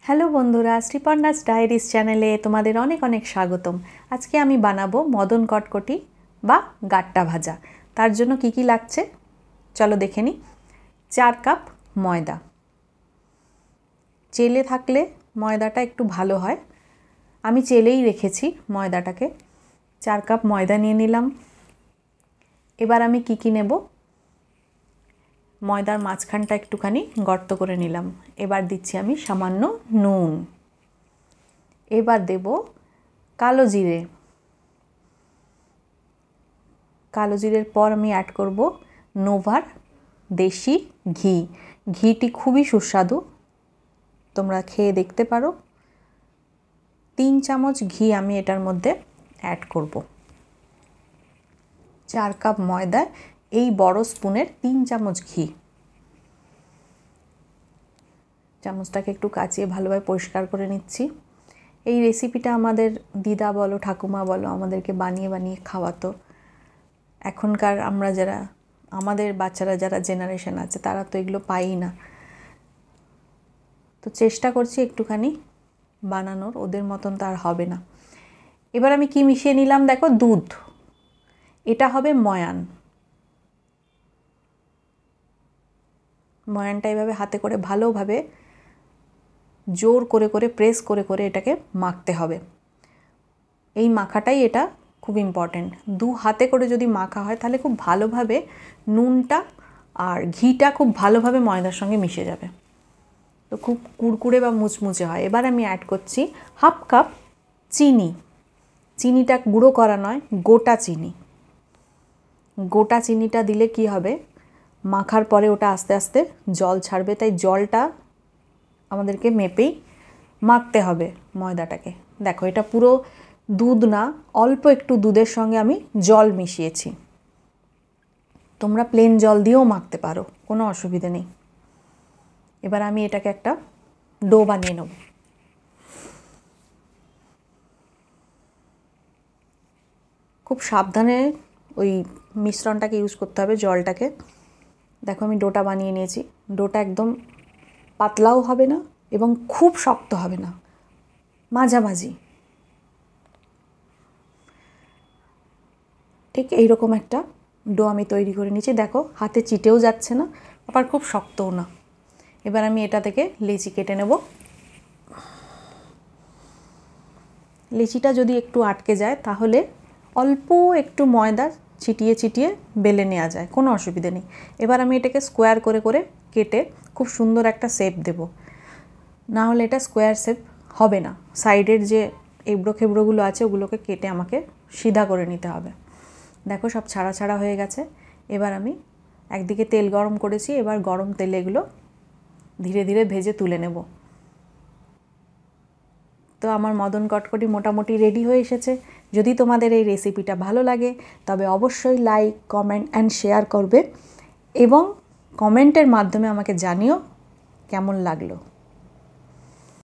Hello বন্ধুরা, Sriparna's diaries চ্যানেলে তোমাদের অনেক অনেক স্বাগতম। আজকে আমি বানাবো মদন কটকটি বা গাট্টা ভাজা। তার জন্য কি কি লাগছে চলো দেখে নিই। 4 কাপ ময়দা, চেলে থাকলে ময়দাটা একটু ভালো হয়, আমি চেলেই রেখেছি ময়দাটাকে। 4 কাপ ময়দা নিয়ে নিলাম। এবার আমি কি কি নেব, ময়দার মাঝখানটা একটুখানি গর্ত করে নিলাম। এবার দিচ্ছি আমি সামান্য নুন। এবার দেব কালো জিরে। কালো জিরের পর আমি অ্যাড করব নোভার দেশি ঘি। ঘিটি খুবই সুস্বাদু, তোমরা খেয়ে দেখতে পারো। 3 চামচ ঘি আমি এটার মধ্যে অ্যাড করব। 4 কাপ ময়দায় এই বড় স্পুনের 3 চামচ ঘি। চামচটাকে একটু কাচিয়ে ভালোভাবে পরিষ্কার করে নিচ্ছি। এই রেসিপিটা আমাদের দিদা বলো ঠাকুমা বলো আমাদেরকে বানিয়ে বানিয়ে খাওয়াতো। এখনকার আমরা যারা, আমাদের বাচ্চারা যারা জেনারেশন আছে তারা তো এগুলো পাই না। তো চেষ্টা করছি একটুখানি বানানোর, ওদের মতন তো আর হবে না। এবার আমি কি মিশিয়ে নিলাম দেখো, দুধ। এটা হবে ময়ান। ময়ানটা এভাবে হাতে করে ভালোভাবে জোর করে করে প্রেস করে করে এটাকে মাখতে হবে। এই মাখাটাই এটা খুব ইম্পর্ট্যান্ট। 2 হাতে করে যদি মাখা হয় তাহলে খুব ভালোভাবে নুনটা আর ঘিটা খুব ভালোভাবে ময়দার সঙ্গে মিশে যাবে, তো খুব কুড়কুড়ে বা মুচমুচে হয়। এবার আমি অ্যাড করছি হাফ কাপ চিনি। চিনিটা গুঁড়ো করা নয়, গোটা চিনি। গোটা চিনিটা দিলে কি হবে, মাখার পরে ওটা আস্তে আস্তে জল ছাড়বে, তাই জলটা আমাদেরকে মেপেই মাখতে হবে ময়দাটাকে। দেখো এটা পুরো দুধ না, অল্প একটু দুধের সঙ্গে আমি জল মিশিয়েছি। তোমরা প্লেন জল দিয়েও মাখতে পারো, কোনো অসুবিধে নেই। এবার আমি এটাকে একটা ডো বানিয়ে নেব। খুব সাবধানে ওই মিশ্রণটাকে ইউজ করতে হবে, জলটাকে। দেখো আমি ডোটা বানিয়ে নিয়েছি। ডোটা একদম পাতলাও হবে না এবং খুব শক্ত হবে না, মাঝামাঝি। ঠিক এইরকম একটা ডো আমি তৈরি করে নিয়েছি। দেখো হাতে চিটেও যাচ্ছে না, আবার খুব শক্তও না। এবার আমি এটা থেকে লেচি কেটে নেব। লেচিটা যদি একটু আটকে যায় তাহলে অল্প একটু ময়দা ছিটিয়ে ছিটিয়ে বেলে নেওয়া যায়, কোনো অসুবিধে নেই। এবার আমি এটাকে স্কোয়ার করে করে কেটে খুব সুন্দর একটা শেপ দেব, না হলে এটা স্কোয়ার শেপ হবে না। সাইডের যে এবড়ো খেবড়োগুলো আছে ওগুলোকে কেটে আমাকে সিধা করে নিতে হবে। দেখো সব ছাড়া ছাড়া হয়ে গেছে। এবার আমি একদিকে তেল গরম করেছি, এবার গরম তেলে এগুলো ধীরে ধীরে ভেজে তুলে নেব। তো আমার মদন কটকটি মোটামুটি রেডি হয়ে এসেছে। যদি তোমাদের এই রেসিপিটা ভালো লাগে তবে অবশ্যই লাইক, কমেন্ট অ্যান্ড শেয়ার করবে এবং কমেন্টের মাধ্যমে আমাকে জানিও কেমন লাগলো।